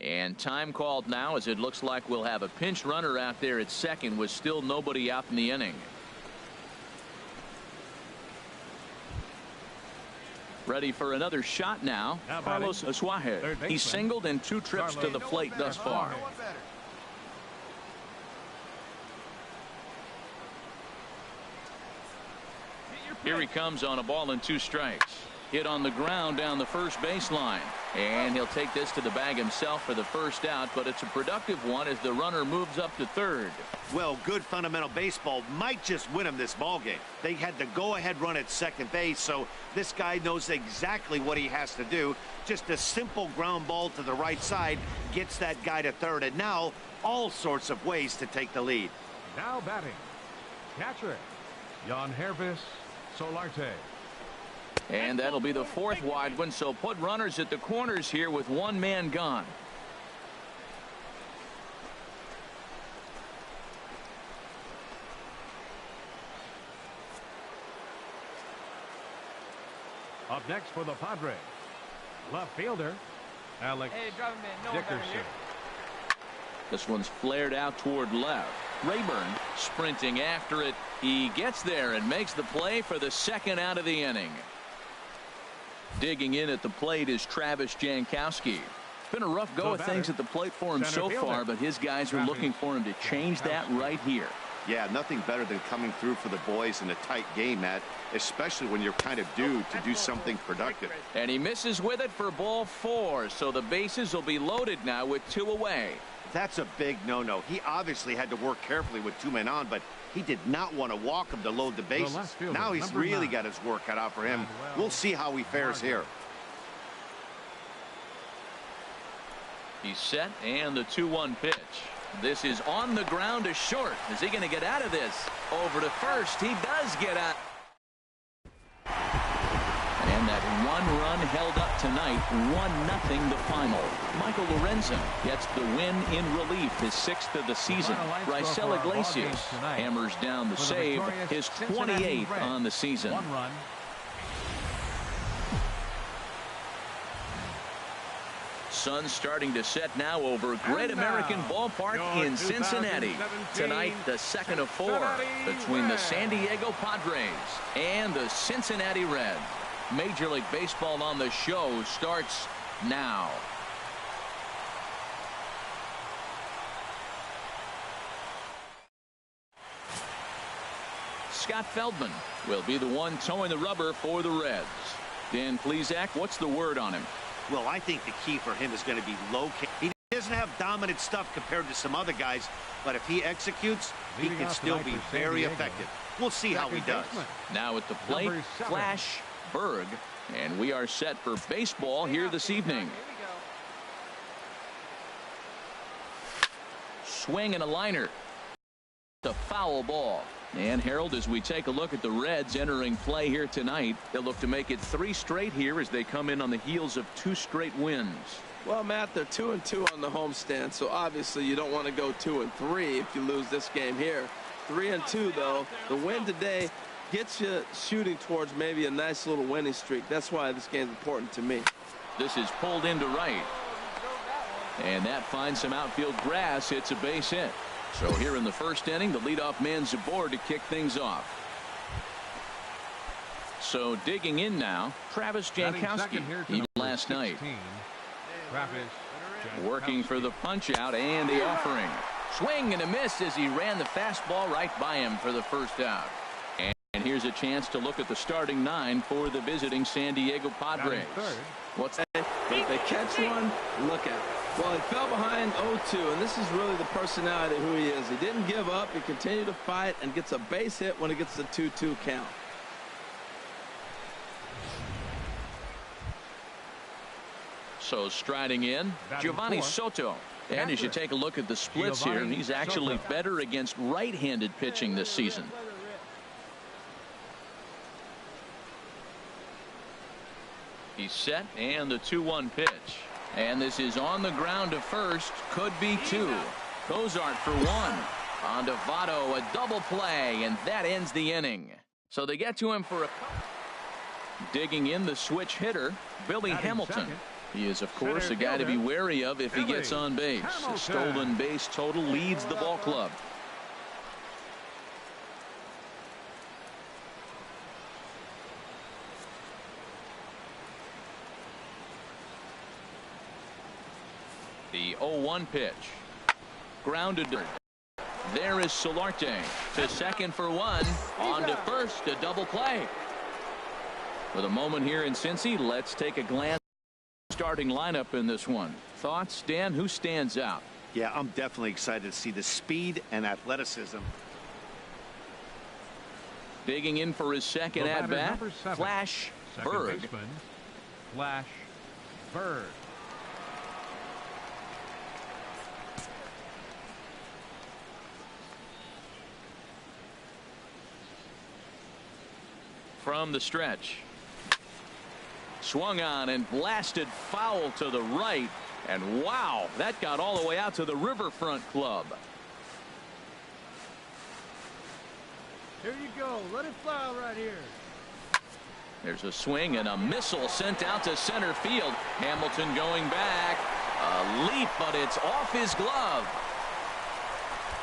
And time called now, as it looks like we'll have a pinch runner out there at second with still nobody out in the inning. Ready for another shot now. Carlos Asuaje. He's singled in 2 trips to the plate thus far. Here he comes on a ball and 2 strikes. Hit on the ground down the first baseline. And he'll take this to the bag himself for the first out, but it's a productive one as the runner moves up to third. Well, good fundamental baseball might just win him this ball game. They had the go-ahead run at second base, so this guy knows exactly what he has to do. Just a simple ground ball to the right side gets that guy to third, and now all sorts of ways to take the lead. Now batting, catcher, Unrestricted Chat. And that'll be the 4th wide one, so put runners at the corners here with 1 man gone. Up next for the Padres, left fielder Alex Dickerson. This one's flared out toward left. Rayburn sprinting after it. He gets there and makes the play for the 2nd out of the inning. Digging in at the plate is Travis Jankowski. It's been a rough go of things at the plate for him so far, but his guys are looking for him to change that right here. Yeah, nothing better than coming through for the boys in a tight game, Matt, especially when you're kind of due to do something productive. And he misses with it for ball 4, so the bases will be loaded now with 2 away. That's a big no-no. He obviously had to work carefully with 2 men on, but he did not want to walk him to load the bases. Now he's really got his work cut out for him. We'll see how he fares here. He's set, and the 2-1 pitch. This is on the ground to short. Is he going to get out of this? Over to first. He does get out. And that 1 run held up tonight. 1-0 the final. Michael Lorenzen gets the win in relief, his 6th of the season. Raisel Iglesias hammers down the save, his 28th on the season. 1 run. Sun starting to set now over Great American Ballpark in Cincinnati. Tonight, the 2nd of 4 between the San Diego Padres and the Cincinnati Reds. Major League Baseball on the show starts now. Scott Feldman will be the one towing the rubber for the Reds. Dan Plesac, what's the word on him? Well, I think the key for him is going to be location. He doesn't have dominant stuff compared to some other guys, but if he executes, he can still be very effective. We'll see how he does. Now at the plate, Flash Berg, and we are set for baseball here this evening. Swing and a liner. The foul ball. And Harold, as we take a look at the Reds entering play here tonight, they'll look to make it 3 straight here as they come in on the heels of 2 straight wins. Well, Matt, they're 2-2 on the homestand, so obviously you don't want to go 2-3 if you lose this game here. 3-2, though. The win today gets you shooting towards maybe a nice little winning streak. That's why this game's important to me. This is pulled into right. And that finds some outfield grass. It's a base hit. So here in the 1st inning, the leadoff man's aboard to kick things off. So digging in now, Travis Jankowski, even last night. Working for the punch out and the offering. Swing and a miss as he ran the fastball right by him for the 1st out. And here's a chance to look at the starting 9 for the visiting San Diego Padres. What's that? If they catch one, look at it. Well, he fell behind 0-2, and this is really the personality of who he is. He didn't give up. He continued to fight and gets a base hit when it gets the 2-2 count. So striding in, Giovanni Soto. And as you take a look at the splits here, he's actually better against right-handed pitching this season. He's set, and the 2-1 pitch. And this is on the ground to first. Could be 2. Cozart for 1. On to Votto, a double play, and that ends the inning. So they get to him for a... Digging in the switch hitter, Billy Hamilton. He is, of course, a guy to be wary of if he gets on base. A stolen base total leads the ball club. The 0-1 pitch. Grounded. There is Solarte to second for one. On to first, a double play. For the moment here in Cincy, let's take a glance at the starting lineup in this one. Thoughts, Dan? Who stands out? Yeah, I'm definitely excited to see the speed and athleticism. Digging in for his second at-bat, Flash Berg. Flash Berg. From the stretch. Swung on and blasted foul to the right. And wow, that got all the way out to the Riverfront Club. Here you go. Let it fly right here. There's a swing and a missile sent out to center field. Hamilton going back. A leap, but it's off his glove.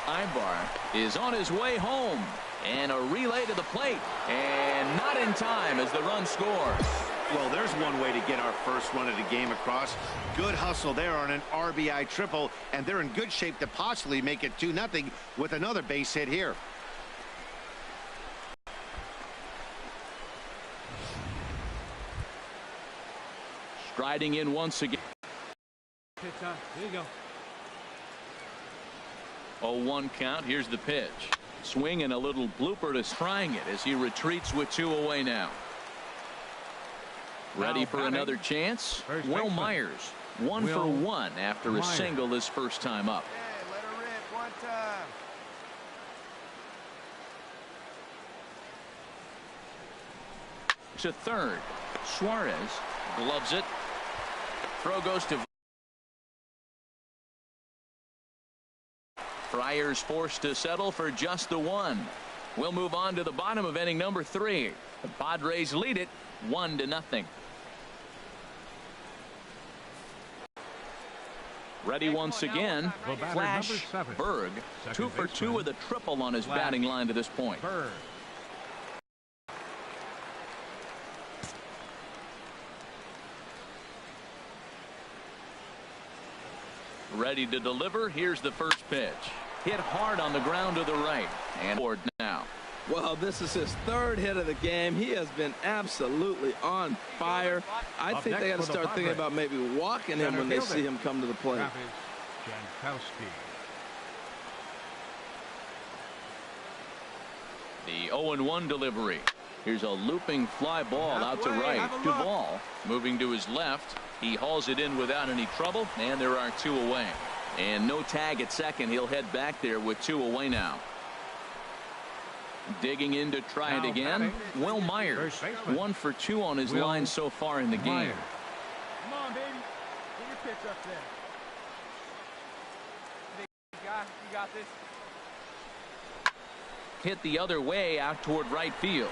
Ibar is on his way home. And a relay to the plate. And not in time as the run scores. Well, there's one way to get our first run of the game across. Good hustle there on an RBI triple. And they're in good shape to possibly make it 2-0 with another base hit here. Striding in once again. There you go. 0-1 count. Here's the pitch. Swing and a little blooper to trying it as he retreats with 2 away now. Ready for another chance? Will Myers, 1 for 1 after a single his first time up. Hey, let her rip one time. To third. Suarez gloves it. Throw goes to Friars forced to settle for just the one. We'll move on to the bottom of inning number 3. The Padres lead it 1-0. Ready once again. Flash Berg, 2 for 2 with a triple on his batting line to this point. Berg. Ready to deliver. Here's the first pitch. Hit hard on the ground to the right. And forward now. Well, this is his 3rd hit of the game. He has been absolutely on fire. I think they got to start thinking about maybe walking him when they see him come to the plate. The 0-1 delivery. Here's a looping fly ball out to right. Duvall moving to his left. He hauls it in without any trouble, and there are 2 away. And no tag at second. He'll head back there with 2 away now. Digging in to try it again. Will Myers, 1 for 2 on his line so far in the game. Come on, baby. Get your pitch up there. Big guy, you got this. Hit the other way out toward right field.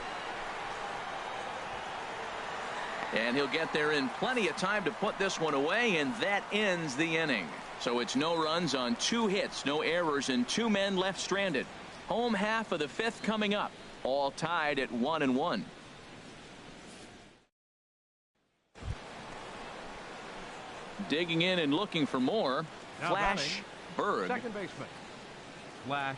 And he'll get there in plenty of time to put this one away, and that ends the inning. So it's no runs on 2 hits, no errors, and 2 men left stranded. Home half of the 5th coming up, all tied at 1-1. Digging in and looking for more. Now Flash Berg. Second baseman. Flash.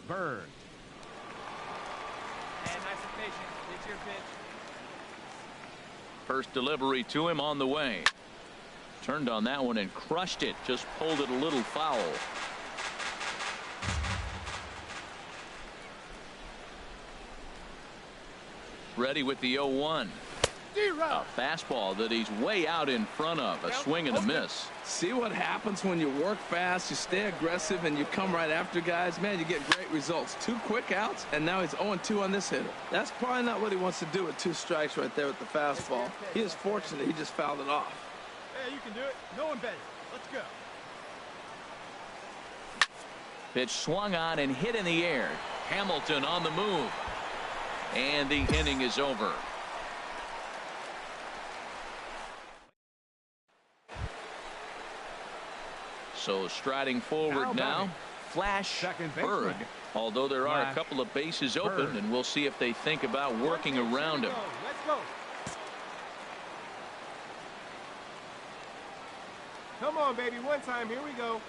Berg. And nice and patient. It's your pitch. First delivery to him on the way. Turned on that one and crushed it. Just pulled it a little foul. Ready with the 0-1. A fastball that he's way out in front of. A swing and a miss. See what happens when you work fast, you stay aggressive, and you come right after guys. Man, you get great results. 2 quick outs, and now he's 0-2 on this hitter. That's probably not what he wants to do with 2 strikes right there with the fastball. He is fortunate he just fouled it off. Hey, you can do it. No one better. Let's go. Pitch swung on and hit in the air. Hamilton on the move. And the inning is over. So striding forward now, Flash Berg. Although there are a couple of bases open, and we'll see if they think about working around him. Let's go. Come on, baby. One time. Here we go.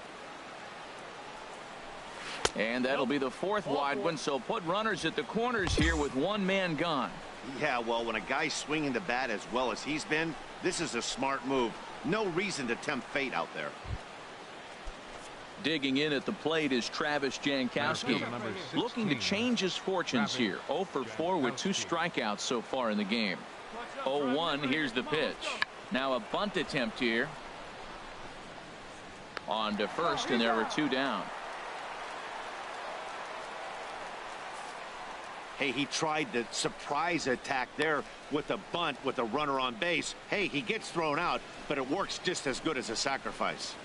And that'll be the 4th wide one, so put runners at the corners here with 1 man gone. Yeah, well, when a guy's swinging the bat as well as he's been, this is a smart move. No reason to tempt fate out there. Digging in at the plate is Travis Jankowski, looking to change his fortunes here. 0 for 4 with 2 strikeouts so far in the game. 0-1, here's the pitch. Now a bunt attempt here. On to first, and there are 2 down. Hey, he tried the surprise attack there with a bunt with a runner on base. Hey, he gets thrown out, but it works just as good as a sacrifice.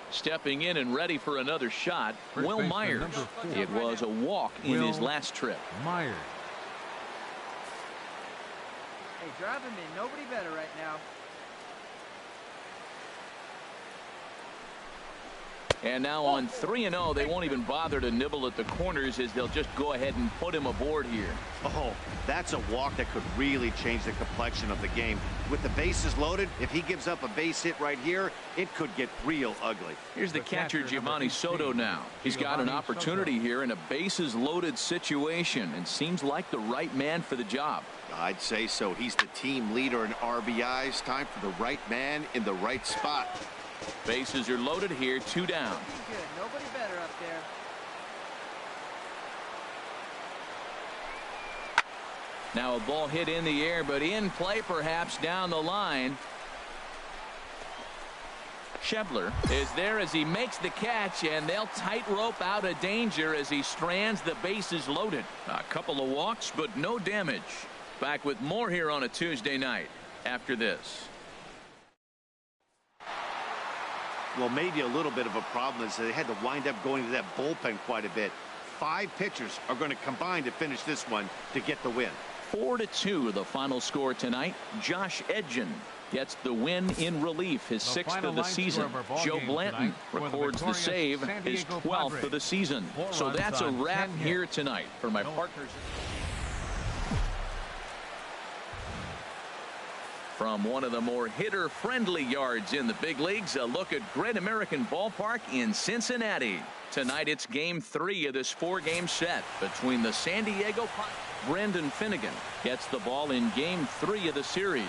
Stepping in and ready for another shot, Will Myers. It was a walk in his last trip. Myers. Hey, drive him in. Nobody better right now. And now on 3-0, they won't even bother to nibble at the corners as they'll just go ahead and put him aboard here. Oh, that's a walk that could really change the complexion of the game. With the bases loaded, if he gives up a base hit right here, it could get real ugly. Here's the catcher, Giovanni Soto now. He's got an opportunity here in a bases loaded situation and seems like the right man for the job. I'd say so. He's the team leader in RBIs. Time for the right man in the right spot. Bases are loaded here, 2 down. Good. Nobody better up there. Now a ball hit in the air, but in play perhaps down the line. Schebler is there as he makes the catch, and they'll tightrope out of danger as he strands the bases loaded. A couple of walks, but no damage. Back with more here on a Tuesday night after this. Well, maybe a little bit of a problem is they had to wind up going to that bullpen quite a bit. 5 pitchers are going to combine to finish this one to get the win. 4-2 the final score tonight. Josh Edgin gets the win in relief, his 6th of the season. Joe Blanton records the save, his 12th of the season. So that's a wrap here tonight for my partners. From one of the more hitter-friendly yards in the big leagues, a look at Great American Ballpark in Cincinnati. Tonight it's Game 3 of this 4-game set between the San Diego Padres. Brendan Finnegan gets the ball in Game 3 of the series.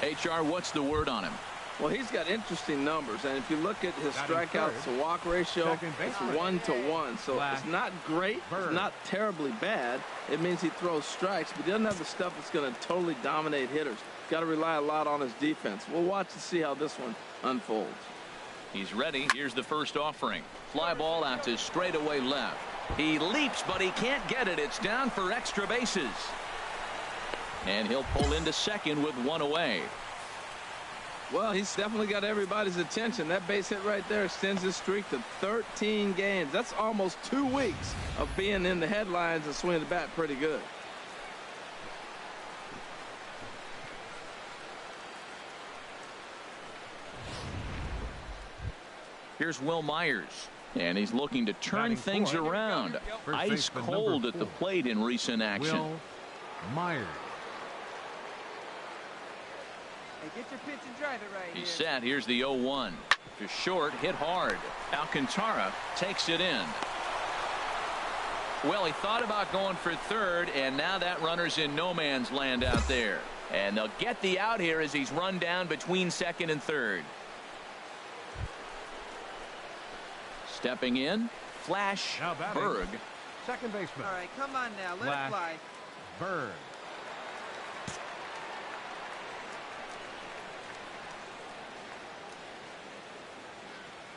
HR, what's the word on him? Well, he's got interesting numbers, and if you look at his strikeouts to walk ratio, it's 1-to-1. So it's not great, it's not terribly bad. It means he throws strikes, but he doesn't have the stuff that's going to totally dominate hitters. Got to rely a lot on his defense. We'll watch and see how this one unfolds. He's ready. Here's the first offering. Fly ball out to straightaway left. He leaps, but he can't get it. It's down for extra bases. And he'll pull into second with 1 away. Well, he's definitely got everybody's attention. That base hit right there extends his streak to 13 games. That's almost 2 weeks of being in the headlines and swinging the bat pretty good. Here's Will Myers, and he's looking to turn things around. Ice cold at the plate in recent action. Will Myers. Hey, get your pitch and drive it right here. He's set. Here's the 0-1. To short, hit hard. Alcantara takes it in. Well, he thought about going for third, and now that runner's in no man's land out there. And they'll get the out here as he's run down between second and third. Stepping in, Flash Berg. second baseman. All right, come on now. Let it fly. Bird.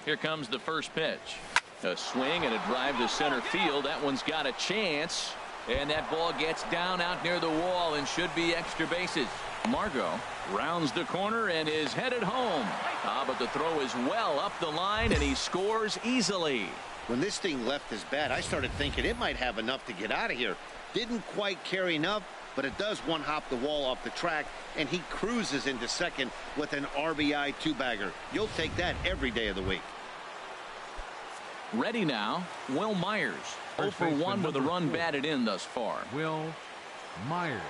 Here comes the first pitch. A swing and a drive to center field. That one's got a chance. And that ball gets down out near the wall and should be extra bases. Margot rounds the corner and is headed home. But the throw is well up the line and he scores easily. When this thing left his bat, I started thinking it might have enough to get out of here. Didn't quite carry enough, but it does one hop the wall off the track, and he cruises into second with an RBI two-bagger. You'll take that every day of the week. Ready now, Will Myers. 0 for 1 with a run batted in thus far. Will Myers.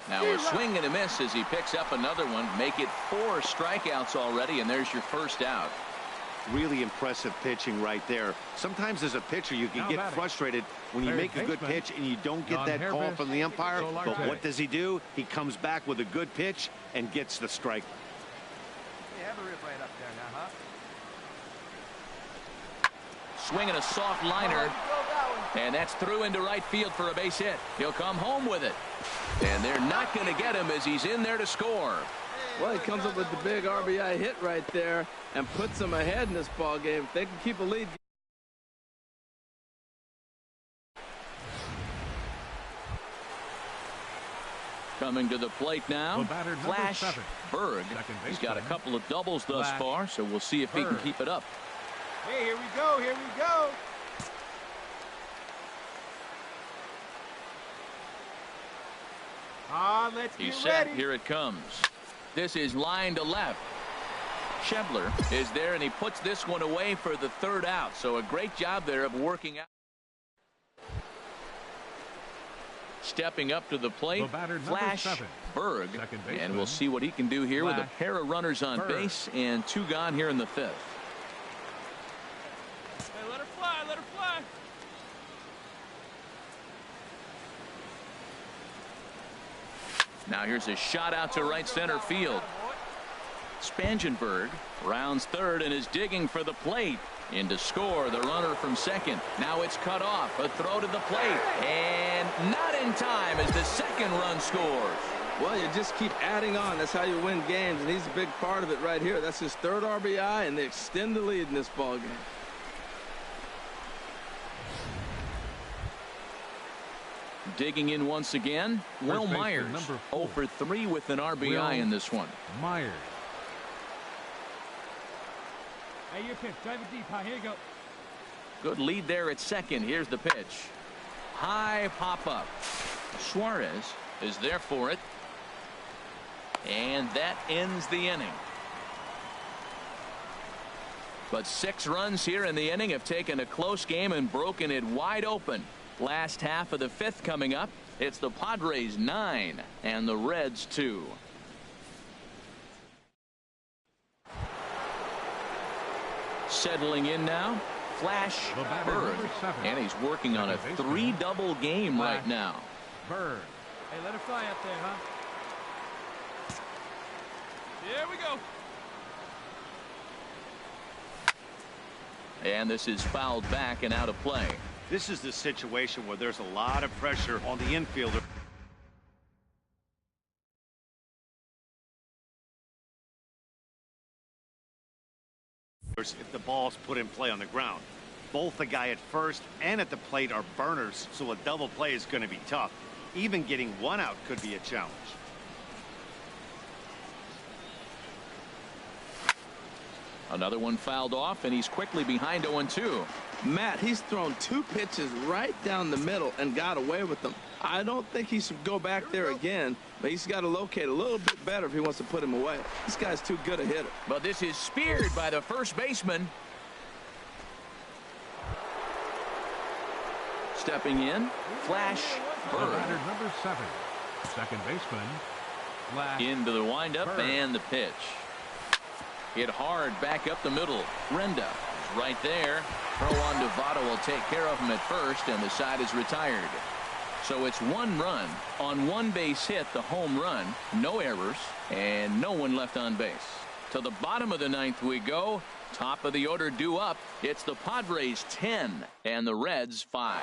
Now a swing and a miss as he picks up another one. Make it 4 strikeouts already, and there's your first out. Really impressive pitching right there. Sometimes as a pitcher you can get frustrated when you make a good pitch and you don't get that call from the umpire. But what does he do? He comes back with a good pitch and gets the strike. Have a rip right up there now, huh? Swinging a soft liner, and that's through into right field for a base hit. He'll come home with it, and they're not going to get him as he's in there to score. Well, he comes up with the big RBI hit right there and puts them ahead in this ball game. If they can keep a lead. Coming to the plate now, Flash Berg. He's got a couple of doubles thus far, so we'll see if he can keep it up. Hey, here we go, here we go. Let's get ready. He's set. Here it comes. This is line to left. Schebler is there, and he puts this one away for the third out. So a great job there of working out. Stepping up to the plate, Flash Berg, and we'll see what he can do here with a pair of runners on base and 2 gone here in the 5th. Hey, let her fly, let her fly. Now here's a shot out to right center field. Spangenberg rounds third and is digging for the plate. In to score, the runner from second. Now it's cut off. A throw to the plate. And not in time as the second run scores. Well, you just keep adding on. That's how you win games, and he's a big part of it right here. That's his 3rd RBI, and they extend the lead in this ball game. Digging in once again, Will Myers. 0 for 3 with an RBI in this one. Myers. Hey, your pitch. Drive it deep. Here you go. Good lead there at second. Here's the pitch. High pop up. Suarez is there for it. And that ends the inning. But 6 runs here in the inning have taken a close game and broken it wide open. Last half of the 5th coming up. It's the Padres 9 and the Reds 2. Settling in now, Flash Berg, and he's working on a 3-double game right now. Berg. Hey, let her fly up there, huh? Here we go. And this is fouled back and out of play. This is the situation where there's a lot of pressure on the infielder. If the ball's put in play on the ground. Both the guy at first and at the plate are burners, so a double play is going to be tough. Even getting 1 out could be a challenge. Another one fouled off, and he's quickly behind 0-2. Matt, he's thrown 2 pitches right down the middle and got away with them. I don't think he should go back there again, but he's got to locate a little bit better if he wants to put him away. This guy's too good a hitter. But this is speared by the first baseman. Stepping in, Flash Berg. Number 7, second baseman. Flash. Into the windup and the pitch. Hit hard back up the middle. Renda is right there. Throw on Devado will take care of him at first, and the side is retired. So it's 1 run on 1 base hit, the home run, no errors, and no one left on base. To the bottom of the 9th we go. Top of the order due up. It's the Padres 10 and the Reds 5.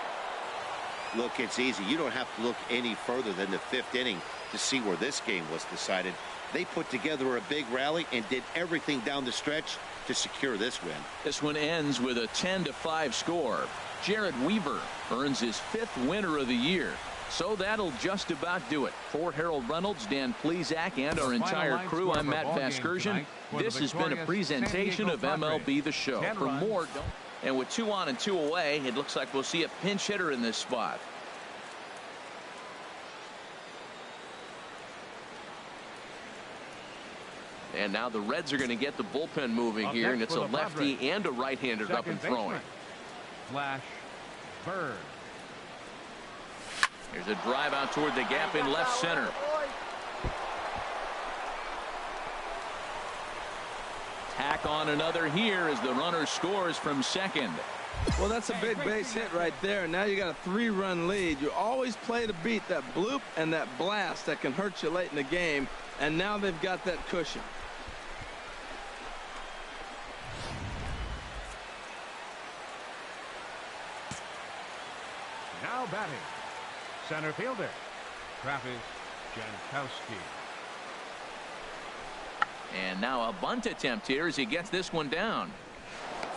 Look, it's easy. You don't have to look any further than the 5th inning to see where this game was decided. They put together a big rally and did everything down the stretch to secure this win. This one ends with a 10-5 score. Jared Weaver earns his 5th winner of the year. So that'll just about do it. For Harold Reynolds, Dan Plesac, and our entire crew, I'm Matt Vasgersian. This has been a presentation of MLB The Show. For more, and with 2 on and 2 away, it looks like we'll see a pinch hitter in this spot. And now the Reds are going to get the bullpen moving here, and it's a lefty and a right-hander up and throwing. Flash Bird. There's a drive out toward the gap in left center. Tack on another here as the runner scores from second. Well, that's a big base hit right there. Now you got a 3-run lead. You always play to beat that bloop and that blast that can hurt you late in the game, and now they've got that cushion. Now batting, center fielder, Travis Jankowski. And now a bunt attempt here as he gets this one down.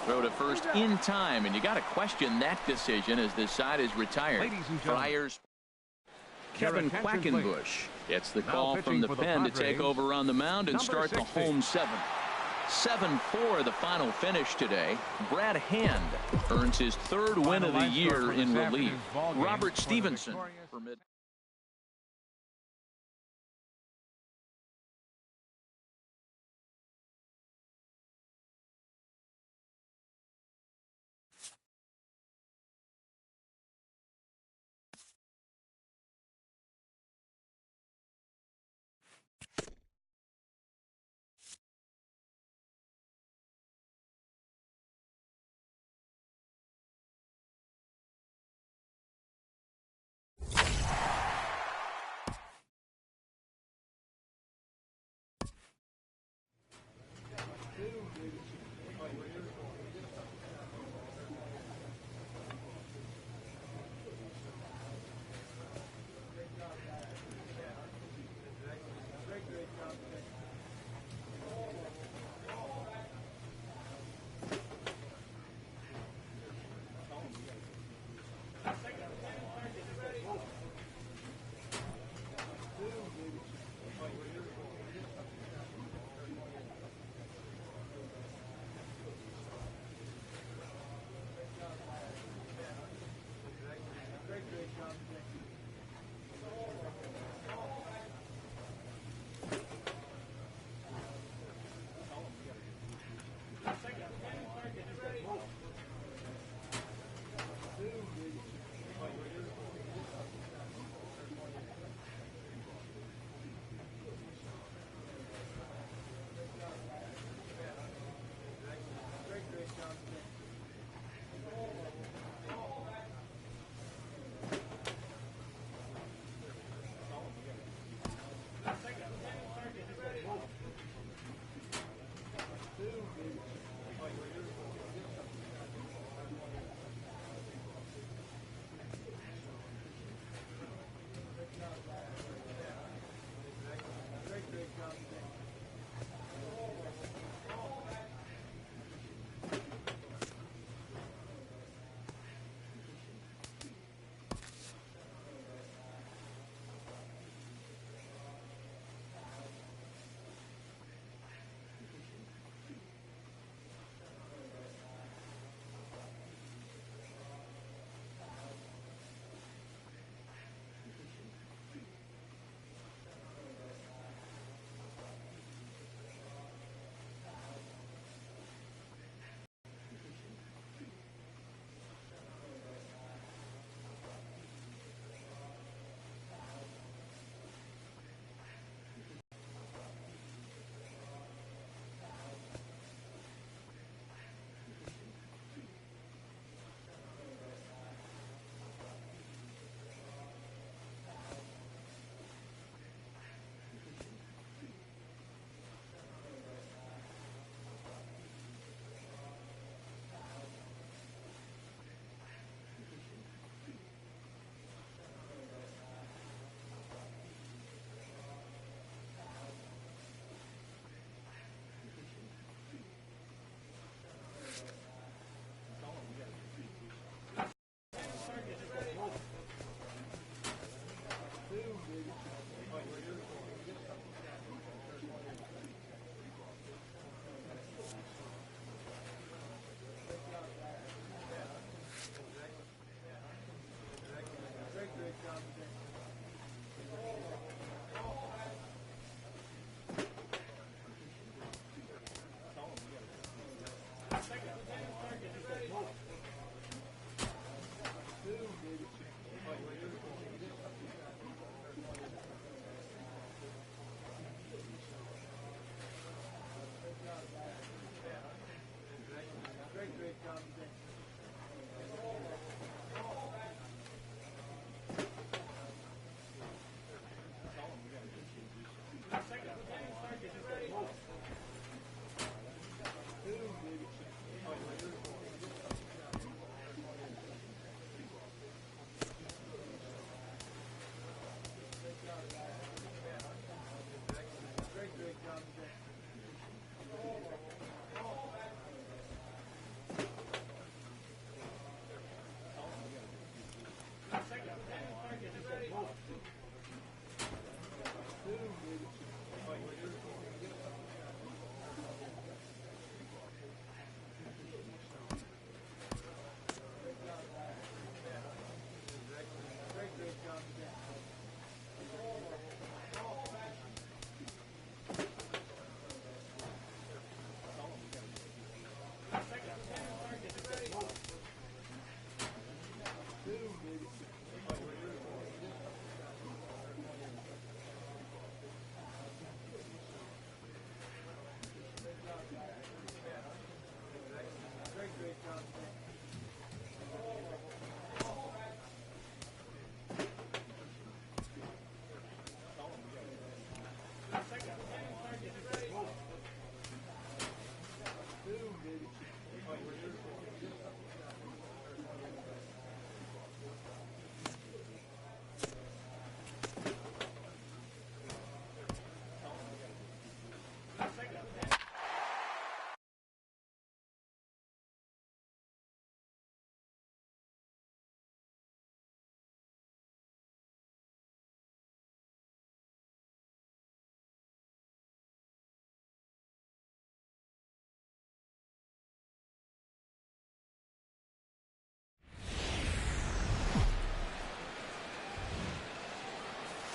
Throw to first in time, and you got to question that decision as this side is retired. Ladies and gentlemen, Friars. Kevin Quackenbush gets the Now call from the pitching for the pen to take Padres, over on the mound and number start the 60. home 7th. 7-4 the final finish today. Brad Hand earns his 3rd win of the year in relief. Robert Stevenson for mid.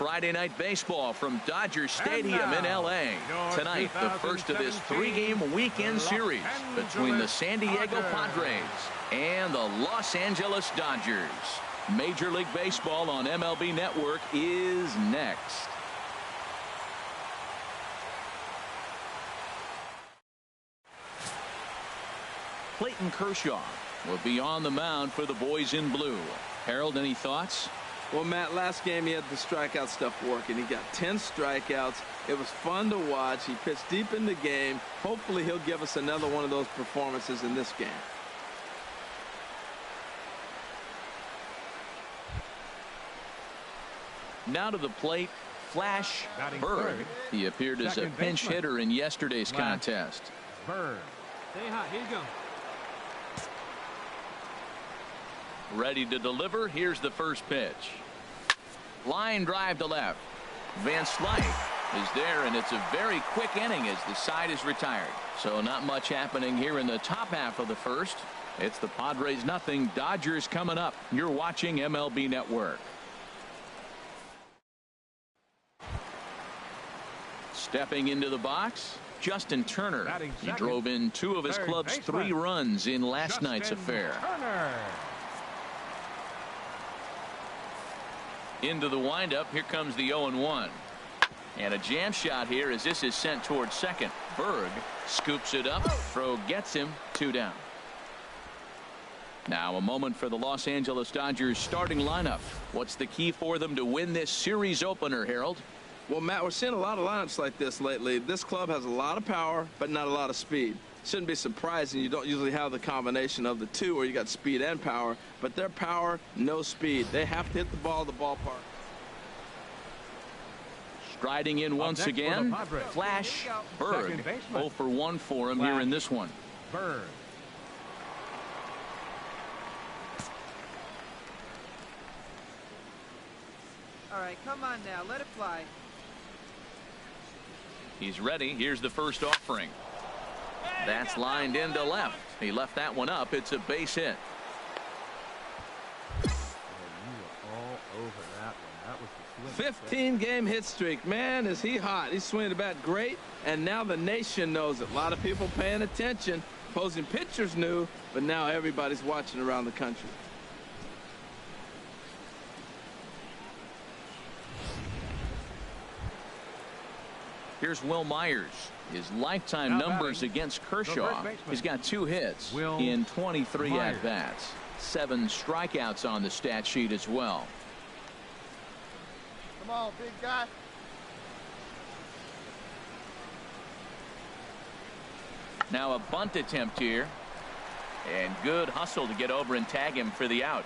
Friday night baseball from Dodger Stadium in L.A. Tonight, the first of this three-game weekend series between the San Diego Padres and the Los Angeles Dodgers. Major League Baseball on MLB Network is next. Clayton Kershaw will be on the mound for the boys in blue. Harold, any thoughts? Well, Matt, last game he had the strikeout stuff working. He got 10 strikeouts. It was fun to watch. He pitched deep in the game. Hopefully he'll give us another one of those performances in this game. Now to the plate, Flash Berg. He appeared as a pinch hitter in yesterday's contest. Berg. Stay hot. Here you go. Ready to deliver. Here's the first pitch. Line drive to left. Van Slyke is there, and it's a very quick inning as the side is retired. So not much happening here in the top half of the first. It's the Padres nothing. Dodgers coming up. You're watching MLB Network. Stepping into the box, Justin Turner. He drove in two of his club's 3 runs in last night's affair. Into the windup. Here comes the 0-1. And a jam shot here as this is sent towards second. Berg scoops it up. Throw gets him. 2 down. Now a moment for the Los Angeles Dodgers starting lineup. What's the key for them to win this series opener, Harold? Well, Matt, we're seeing a lot of lineups like this lately. This club has a lot of power, but not a lot of speed. Shouldn't be surprising. You don't usually have the combination of the two where you got speed and power, but their power, no speed. They have to hit the ball at the ballpark. Striding in once again, Flash Berg. 0 for 1 for him here in this one. Berg. All right, come on now, let it fly. He's ready. Here's the first offering. That's lined into left. He left that one up. It's a base hit. You are all Over that one. That was the swing. 15-game hit streak. Man, is he hot. He's swinging the bat great, and now the nation knows it. A lot of people paying attention. Opposing pitchers knew, but now everybody's watching around the country. Here's Will Myers. His lifetime numbers against Kershaw. He's got 2 hits in 23 at-bats. 7 strikeouts on the stat sheet as well. Come on, big guy. Now a bunt attempt here. And good hustle to get over and tag him for the out.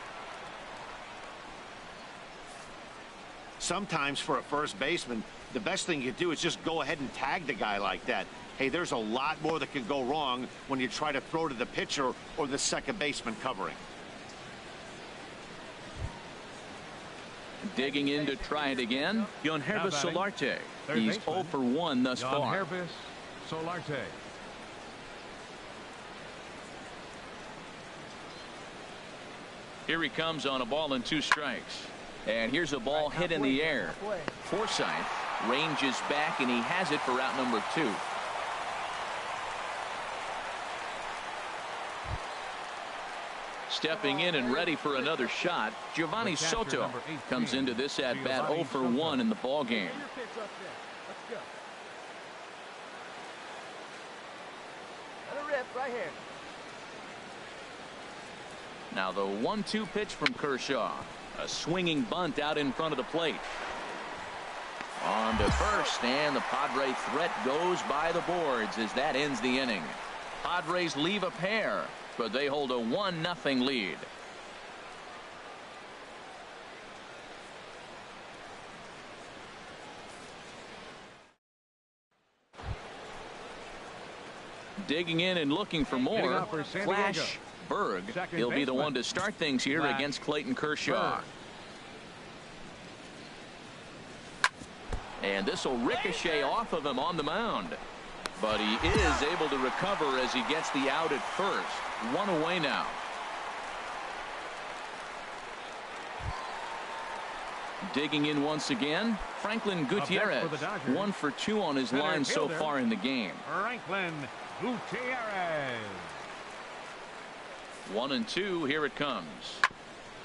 Sometimes for a first baseman, the best thing you do is just go ahead and tag the guy like that. Hey, there's a lot more that can go wrong when you try to throw to the pitcher or the second baseman covering. Digging in to try it again, Unrestricted Solarte. He's 0 for 1 thus far. Unrestricted Solarte. Here he comes on a ball and 2 strikes. And here's a ball hit in the air. Forsythe ranges back, and he has it for out number 2. Stepping in and ready for another shot, Giovanni Soto comes into this at bat 0 for 1 in the ball game. Let it rip right here. Now the 1-2 pitch from Kershaw. A swinging bunt out in front of the plate. On to first, and the Padre threat goes by the boards as that ends the inning. Padres leave a pair, but they hold a 1-0 lead. Digging in and looking for more. Flash Berg. He'll be the one to start things here against Clayton Kershaw. And this will ricochet off of him on the mound. But he is able to recover as he gets the out at first. 1 away now. Digging in once again, Franklin Gutierrez. 1 for 2 on his line so far in the game. Franklin Gutierrez. 1-2. Here it comes.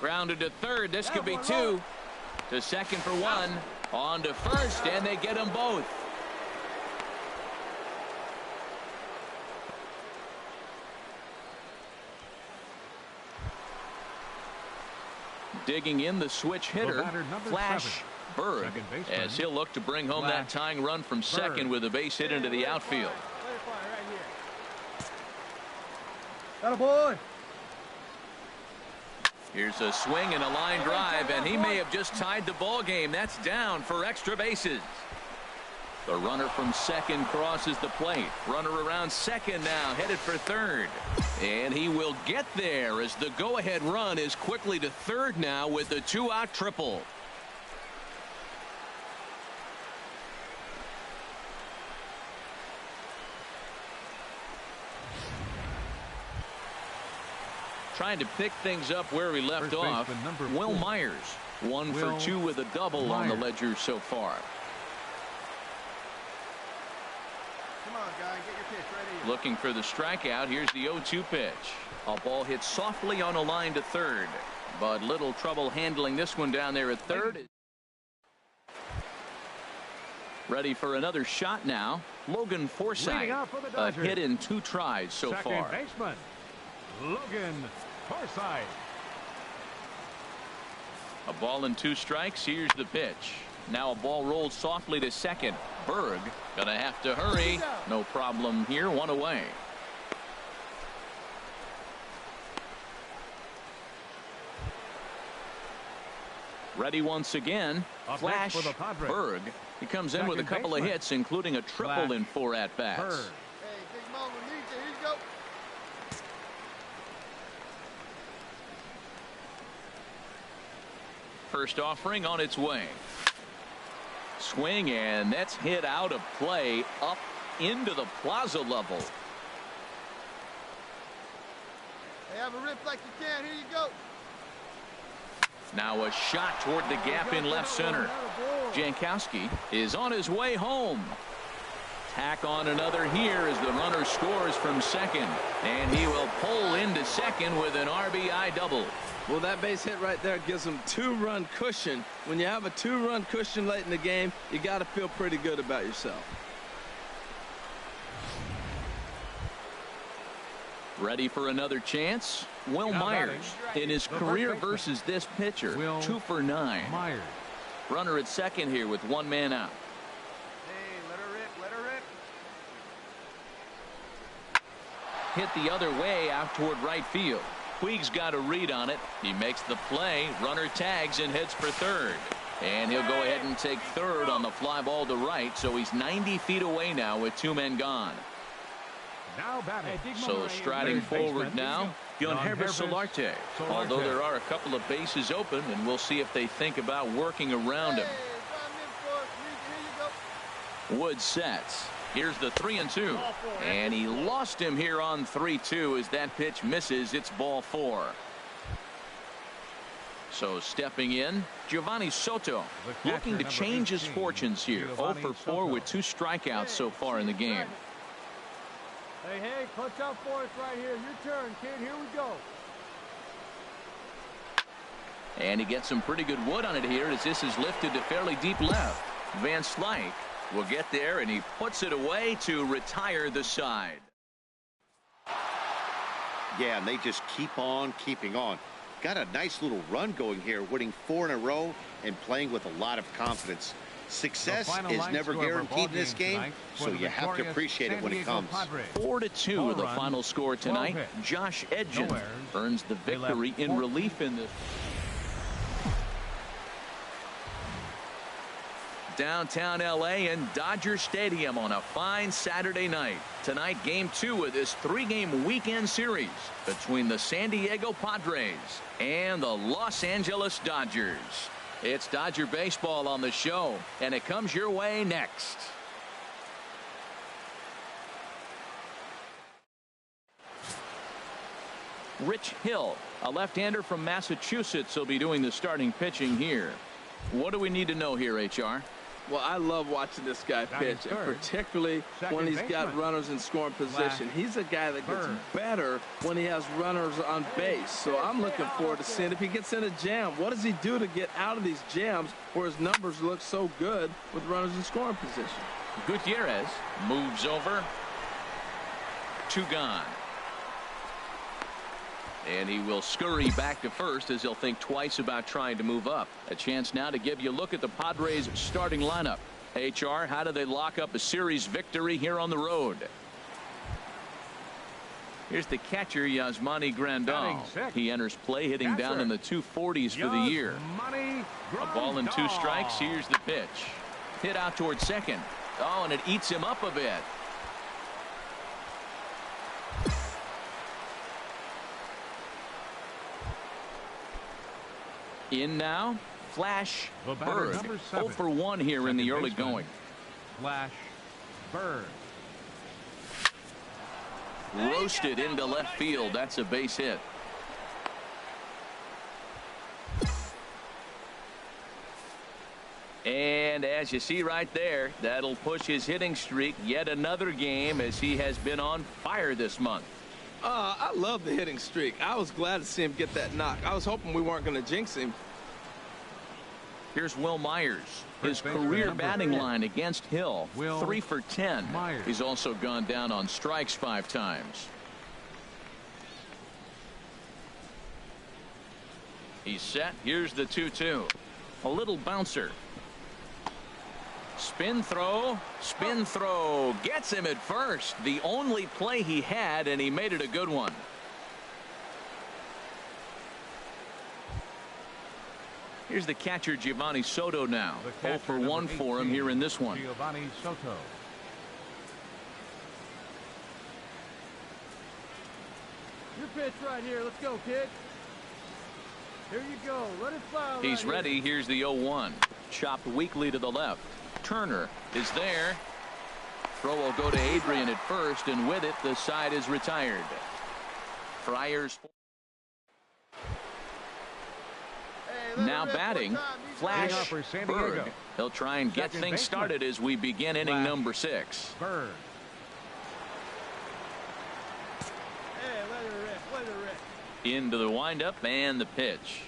Grounded to third. This could be 2. To second for 1. On to first, and they get them both. Digging in the switch hitter, Flash Berg, as he'll look to bring home that tying run from second with a base hit into the outfield. Got a boy. Here's a swing and a line drive, and he may have just tied the ball game. That's down for extra bases. The runner from second crosses the plate. Runner around second now, headed for third. And he will get there as the go-ahead run is quickly to third now with the 2-out triple. Trying to pick things up where he left off. Will Myers, 1 for 2 with a double on the ledger so far. Come on, guy, get your pitch right here. Looking for the strikeout. Here's the 0-2 pitch. A ball hit softly on a line to third, but little trouble handling this one down there at third. Ready for another shot now. Logan Forsythe, a hit in 2 tries so far. Second baseman, Logan Forsythe. A ball and 2 strikes. Here's the pitch. Now a ball rolled softly to second. Berg gonna have to hurry. No problem here. 1 away. Ready once again. Flash Berg. He comes in with a couple of hits, including a triple in 4 at-bats. Hey, Big Mama needs you. Here you go. First offering on its way. Swing, and that's hit out of play up into the plaza level. Hey, have a rip like you can. Here you go. Now a shot toward the gap in left center. Jankowski is on his way home. Tack on another here as the runner scores from second. And he will pull into second with an RBI double. Well, that base hit right there gives him 2-run cushion. When you have a 2-run cushion late in the game, you got to feel pretty good about yourself. Ready for another chance? Will Myers in his career versus this pitcher, 2 for 9. Myers. Runner at second here with 1 man out. Hey, let her rip, let her rip. Hit the other way out toward right field. Puig's got a read on it. He makes the play. Runner tags and heads for third. And he'll go ahead and take third on the fly ball to right. So he's 90 feet away now with 2 men gone. Now batting. So striding forward now, Unrestricted Chat. Although there are a couple of bases open, and we'll see if they think about working around him. Wood sets. Here's the 3-2. And he lost him here on 3-2 as that pitch misses. It's ball 4. So stepping in, Giovanni Soto looking to change his fortunes here. 0 for 4 with 2 strikeouts so far in the game. Hey, clutch out for us right here. Your turn, kid. Here we go. And he gets some pretty good wood on it here as this is lifted to fairly deep left. Van Slyke will get there, and he puts it away to retire the side. Yeah, and they just keep on keeping on. Got a nice little run going here, winning 4 in a row and playing with a lot of confidence. Success is never guaranteed in this game, so you have to appreciate it when it comes. 4-2 the final score tonight. Josh Edgen earns the victory in relief in this. Downtown L.A. and Dodger Stadium on a fine Saturday night. Tonight, Game 2 of this 3-game weekend series between the San Diego Padres and the Los Angeles Dodgers. It's Dodger baseball on the show, and it comes your way next. Rich Hill, a left-hander from Massachusetts, will be doing the starting pitching here. What do we need to know here, HR? Well, I love watching this guy pitch, and particularly when he's got runners in scoring position. He's a guy that gets better when he has runners on base. So I'm looking forward to seeing if he gets in a jam. What does he do to get out of these jams where his numbers look so good with runners in scoring position? Gutierrez moves over. 2 gone. And he will scurry back to first as he'll think twice about trying to move up. A chance now to give you a look at the Padres starting lineup. HR, how do they lock up a series victory here on the road? Here's the catcher, Yasmani Grandal. He enters play hitting down in the 240s for the year. A ball and 2 strikes. Here's the pitch. Hit out towards second. Oh, and it eats him up a bit. In now, Flash Bird. 0 for 1 here in the early going. Flash Bird. Roasted into left field. That's a base hit. And as you see right there, that'll push his hitting streak yet another game as he has been on fire this month. I love the hitting streak. I was glad to see him get that knock. I was hoping we weren't going to jinx him. Here's Will Myers. His career batting line against Hill, 3 for 10. He's also gone down on strikes 5 times. He's set. Here's the 2-2. A little bouncer. Spin throw. Spin throw. Gets him at first. The only play he had, and he made it a good one. Here's the catcher, Giovanni Soto now. 0 for 1 for him here in this one. Giovanni Soto. Your pitch right here. Let's go, kid. Here you go. Let it fly. He's ready. Here's the 0-1. Chopped weakly to the left. Turner is there. Throw will go to Adrian at first, and with it, the side is retired. Friars. Hey, Now batting, Flash Berg. He'll try and get things started as we begin inning number 6. Berg. Into the windup and the pitch.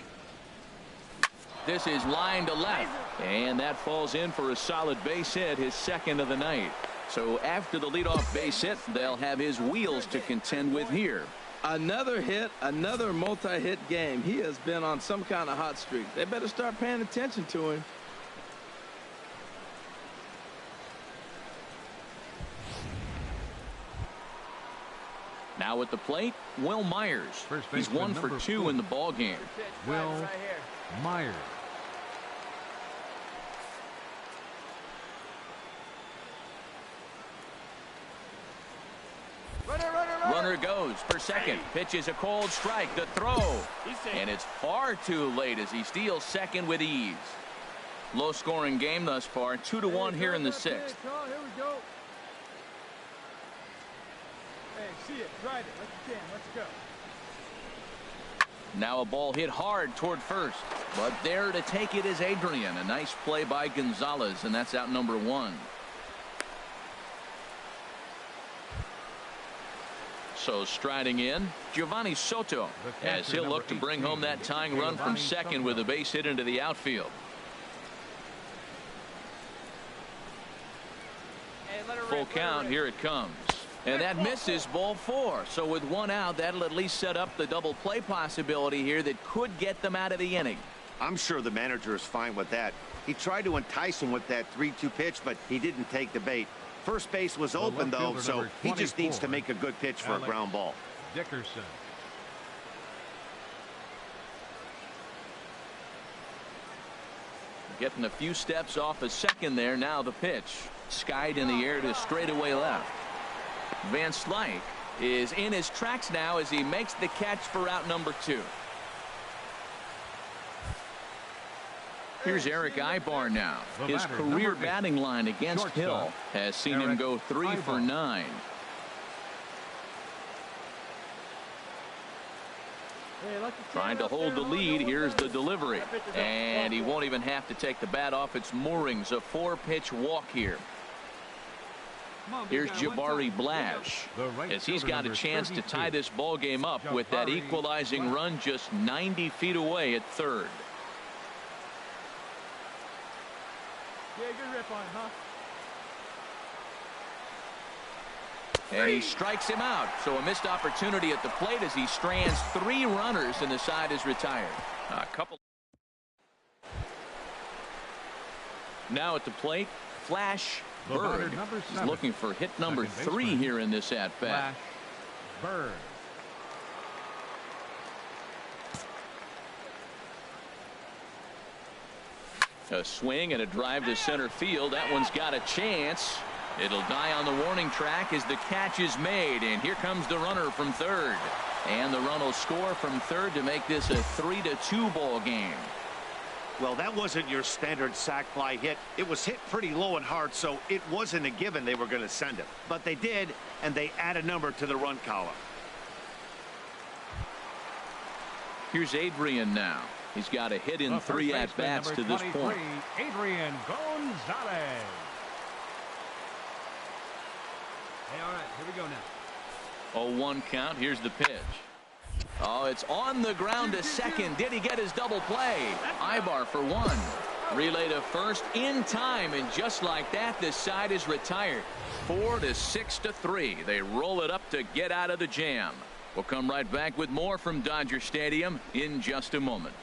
This is line to left, and that falls in for a solid base hit, his second of the night. So after the leadoff base hit, they'll have his wheels to contend with here. Another hit, another multi-hit game. He has been on some kind of hot streak. They better start paying attention to him. Now at the plate, Will Myers. He's 1 for 2 in the ball game. Will Myers. Runner goes for second. Pitch is a cold strike. The throw. And it's far too late as he steals second with ease. Low scoring game thus far. 2-1 here in the 6th. Here we go. Hey, see it. Drive it. Like you can. Let's go. Now a ball hit hard toward first. But there to take it is Adrian. A nice play by Gonzalez, and that's out number 1. So striding in, Giovanni Soto, as he'll look to bring home that tying run from second with a base hit into the outfield. Full count, here it comes. And that misses, ball 4. So with 1 out, that'll at least set up the double play possibility here that could get them out of the inning. I'm sure the manager is fine with that. He tried to entice him with that 3-2 pitch, but he didn't take the bait. First base was open, though, so he just needs to make a good pitch for a ground ball. Dickerson. Getting a few steps off a second there. Now the pitch. Skied in the air to straightaway left. Van Slyke is in his tracks now as he makes the catch for out number 2. Here's Eric Ibar now. His career batting line against Hill has seen him go 3 for 9. Trying to hold the lead. Here's the delivery. And he won't even have to take the bat off its moorings. A 4-pitch walk here. Here's Jabari Blash as he's got a chance to tie this ball game up with that equalizing run just 90 feet away at third. Yeah, good rip on it, huh? And he strikes him out. So a missed opportunity at the plate as he strands 3 runners and the side is retired. A couple. Now at the plate, Flash Berg is looking for hit number 3 here in this at-bat. Berg. A swing and a drive to center field. That one's got a chance. It'll die on the warning track as the catch is made. And here comes the runner from third. And the run will score from third to make this a 3-2 ball game. Well, that wasn't your standard sac fly hit. It was hit pretty low and hard, so it wasn't a given they were going to send it. But they did, and they add a number to the run column. Here's Adrian now. He's got a hit in 3 at-bats to this point. Adrian Gonzalez. Hey, all right, here we go now. 0-1 count. Here's the pitch. Oh, it's on the ground to second. Did he get his double play? Ibar for 1. Relay to first in time, and just like that, this side is retired. 4-6-3. They roll it up to get out of the jam. We'll come right back with more from Dodger Stadium in just a moment.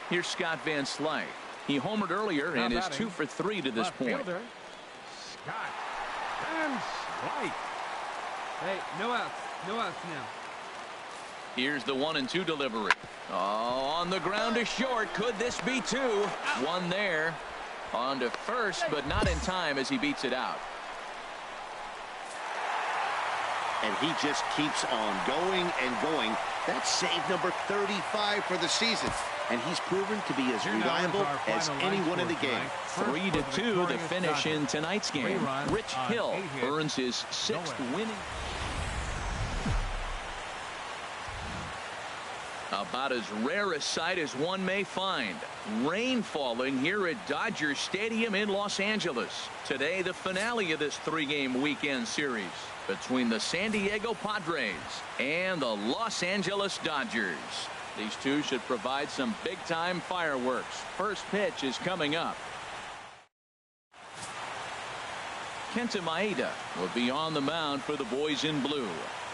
Here's Scott Van Slyke. He homered earlier and is 2 for 3 to this point. Scott Van Slyke. Hey, no outs. No outs now. Here's the 1-2 delivery. Oh, on the ground to short. Could this be 2? 1 there. On to first, but not in time as he beats it out. And he just keeps on going and going. That's save number 35 for the season. And he's proven to be as reliable as anyone in the game. 3-2 the finish in tonight's game. Rich Hill earns his 6th winning. About as rare a sight as one may find. Rain falling here at Dodger Stadium in Los Angeles. Today, the finale of this three-game weekend series between the San Diego Padres and the Los Angeles Dodgers. These two should provide some big-time fireworks. First pitch is coming up. Kenta Maeda will be on the mound for the boys in blue.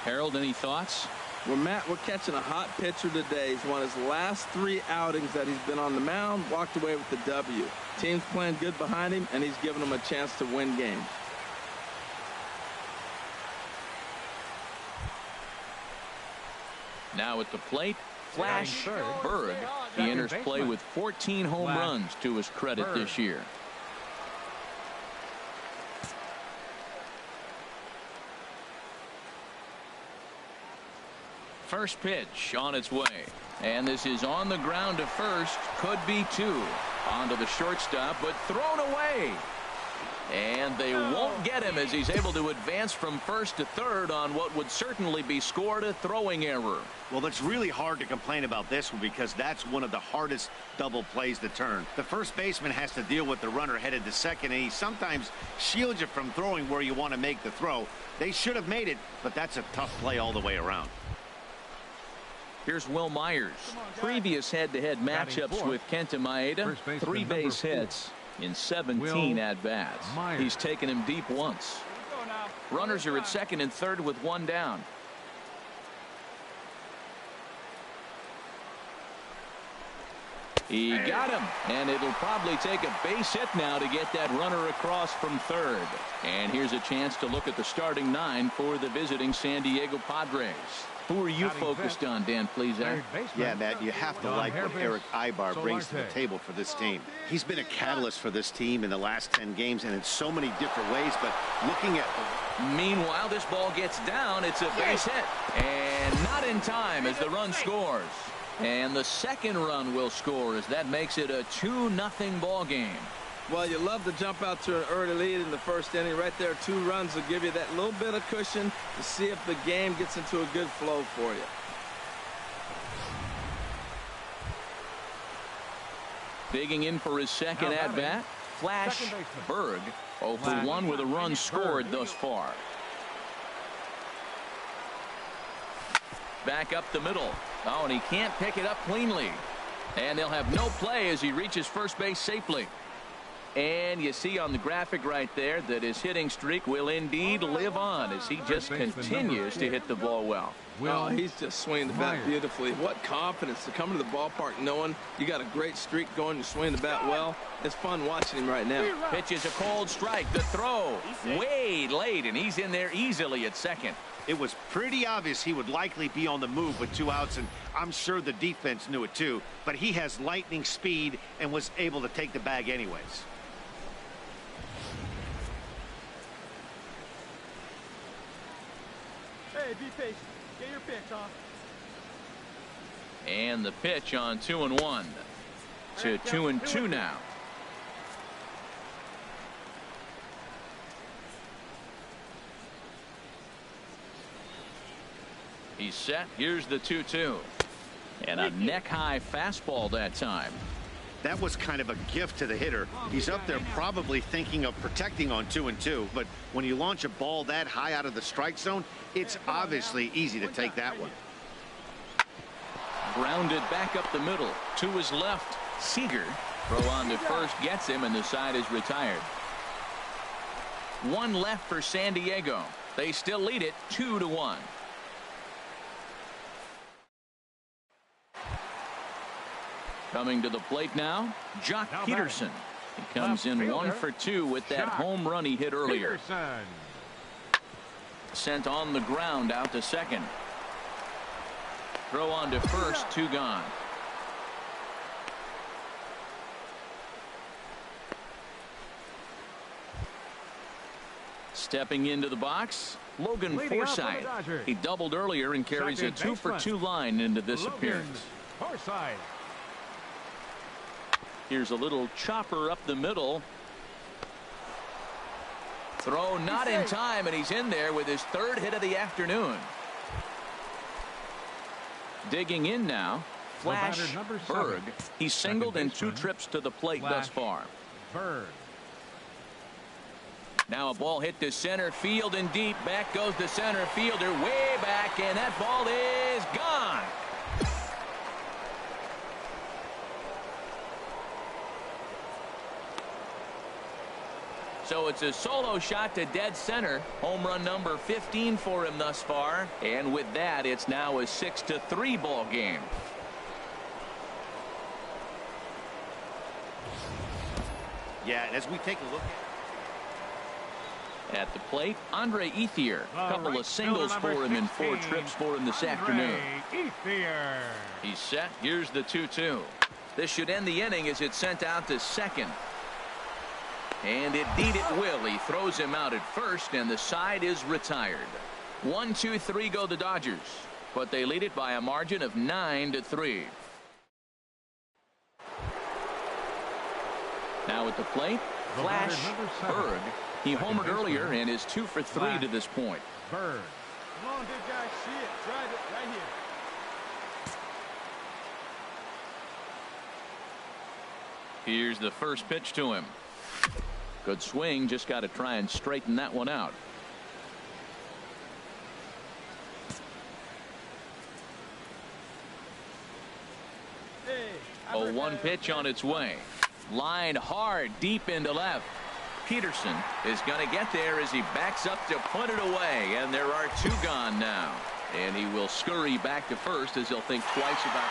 Harold, any thoughts? Well, Matt, we're catching a hot pitcher today. He's won his last 3 outings that he's been on the mound, walked away with the W. Team's playing good behind him, and he's giving them a chance to win games. Now at the plate, Flash Berg. He enters play with 14 home runs to his credit this year. First pitch on its way. And this is on the ground to first. Could be 2. Onto the shortstop, but thrown away. And they won't get him as he's able to advance from first to third on what would certainly be scored a throwing error. Well, it's really hard to complain about this one because that's one of the hardest double plays to turn. The first baseman has to deal with the runner headed to second, and he sometimes shields you from throwing where you want to make the throw. They should have made it, but that's a tough play all the way around. Here's Will Myers. Previous head-to-head matchups with Kenta Maeda. 3 base hits in 17 at-bats. He's taken him deep once. Runners are at second and third with 1 down. He got him, and it'll probably take a base hit now to get that runner across from third. And here's a chance to look at the starting 9 for the visiting San Diego Padres. Who are you focused on, Dan, please? Yeah, Matt, you have to like what Eric Ibar brings to the table for this team. He's been a catalyst for this team in the last 10 games and in so many different ways, but looking at... Meanwhile, this ball gets down. It's a base hit. And not in time as the run scores. And the second run will score as that makes it a 2-0 ball game. Well, you love to jump out to an early lead in the first inning. Right there, 2 runs will give you that little bit of cushion to see if the game gets into a good flow for you. Digging in for his second at-bat, Flash Berg. 0 for 1 with a run scored thus far. Back up the middle. Oh, and he can't pick it up cleanly. And they'll have no play as he reaches first base safely. And you see on the graphic right there that his hitting streak will indeed live on as he just continues to hit the ball well. Oh, he's just swinging the bat beautifully. What confidence to come to the ballpark knowing you got a great streak going, you swing the bat well. It's fun watching him right now. Pitches a cold strike. The throw way late, and he's in there easily at second. It was pretty obvious he would likely be on the move with 2 outs, and I'm sure the defense knew it too. But he has lightning speed and was able to take the bag anyways. Hey, be patient. Get your pitch, huh? And the pitch on 2-1 to 2-2 now. He's set. Here's the 2-2. And a neck-high fastball that time. That was kind of a gift to the hitter. He's up there probably thinking of protecting on 2-2, but when you launch a ball that high out of the strike zone, it's obviously easy to take that one. Grounded back up the middle to his left. Seager throw on to first gets him, and the side is retired. 1 left for San Diego. They still lead it 2-1. Coming to the plate now, Jock Peterson. He comes in 1 for 2 with that home run he hit earlier. Sent on the ground out to second. Throw on to first, 2 gone. Stepping into the box, Logan Forsythe. He doubled earlier and carries a 2 for 2 line into this appearance. Here's a little chopper up the middle. Throw not in time, and he's in there with his 3rd hit of the afternoon. Digging in now, Flash number 7. Berg. He's singled in 2 baseman, trips to the plate Flash thus far. Berg. Now a ball hit to center field and deep. Back goes the center fielder way back, and that ball is gone. So it's a solo shot to dead center. Home run number 15 for him thus far. And with that, it's now a 6-3 ball game. Yeah, and as we take a look at the plate, Andre Ethier. A couple of singles for him in 4 trips for him this afternoon. Ethier. He's set. Here's the 2-2. This should end the inning as it's sent out to second. And indeed it will. He throws him out at first, and the side is retired. 1-2-3 go the Dodgers, but they lead it by a margin of 9-3. Now at the plate, Flash Berg. He homered earlier and is 2 for 3 to this point. Berg. Come on, big guy. See it. Drive it right here. Here's the first pitch to him. Good swing, just got to try and straighten that one out. Hey, 0-1 pitch on its way. Line hard deep into left. Peterson is going to get there as he backs up to put it away, and there are 2 gone now. And he will scurry back to first as he'll think twice about.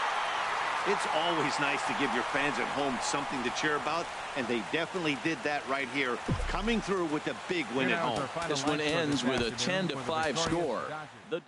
It's always nice to give your fans at home something to cheer about, and they definitely did that right here, coming through with a big win at home. This one ends with a 10-5 score. The